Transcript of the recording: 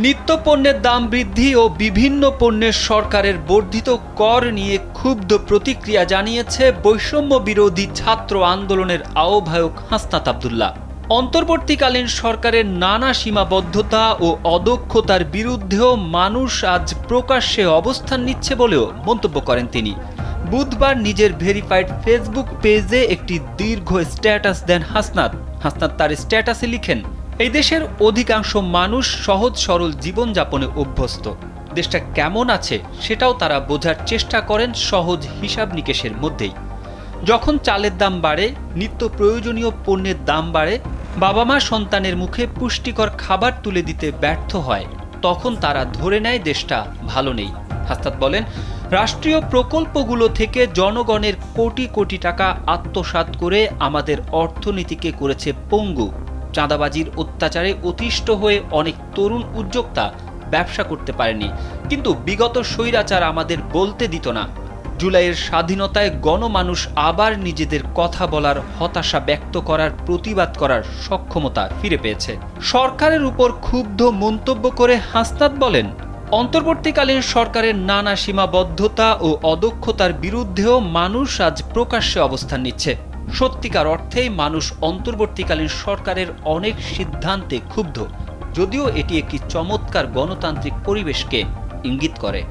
নিত্যপণ্যের দাম বৃদ্ধি ও বিভিন্ন পণ্যের সরকারের বর্ধিত কর নিয়ে ক্ষুব্ধ প্রতিক্রিয়া জানিয়েছে বৈষম্য বিরোধী ছাত্র আন্দোলনের আহ্বায়ক হাসনাত আব্দুল্লাহ। অন্তর্বর্তীকালীন সরকারের নানা সীমাবদ্ধতা ও অদক্ষতার বিরুদ্ধেও মানুষ আজ প্রকাশ্যে অবস্থান নিচ্ছে বলেও মন্তব্য করেন তিনি। বুধবার নিজের ভেরিফাইড ফেসবুক পেজে একটি দীর্ঘ স্ট্যাটাস দেন হাসনাত। তার স্ট্যাটাসে লিখেন, এই দেশের অধিকাংশ মানুষ সহজ সরল জীবনযাপনে অভ্যস্ত। দেশটা কেমন আছে সেটাও তারা বোঝার চেষ্টা করেন সহজ হিসাব নিকেশের মধ্যেই। যখন চালের দাম বাড়ে, নিত্য প্রয়োজনীয় পণ্যের দাম বাড়ে, বাবা মা সন্তানের মুখে পুষ্টিকর খাবার তুলে দিতে ব্যর্থ হয়, তখন তারা ধরে নেয় দেশটা ভালো নেই। হাসনাত বলেন, রাষ্ট্রীয় প্রকল্পগুলো থেকে জনগণের কোটি কোটি টাকা আত্মসাৎ করে আমাদের অর্থনীতিকে করেছে পঙ্গু। চাঁদাবাজির অত্যাচারে অতিষ্ঠ হয়ে অনেক তরুণ উদ্যোক্তা ব্যবসা করতে পারেনি, কিন্তু বিগত স্বৈরাচার আমাদের বলতে দিত না। জুলাইয়ের স্বাধীনতায় গণমানুষ আবার নিজেদের কথা বলার, হতাশা ব্যক্ত করার, প্রতিবাদ করার সক্ষমতা ফিরে পেয়েছে। সরকারের উপর ক্ষুব্ধ মন্তব্য করে হাসনাত বলেন, অন্তর্বর্তীকালীন সরকারের নানা সীমাবদ্ধতা ও অদক্ষতার বিরুদ্ধেও মানুষ আজ প্রকাশ্যে অবস্থান নিচ্ছে। সত্যিকার অর্থেই মানুষ অন্তর্বর্তীকালীন সরকারের অনেক সিদ্ধান্তে ক্ষুব্ধ, যদিও এটি একটি চমৎকার গণতান্ত্রিক পরিবেশকে ইঙ্গিত করে।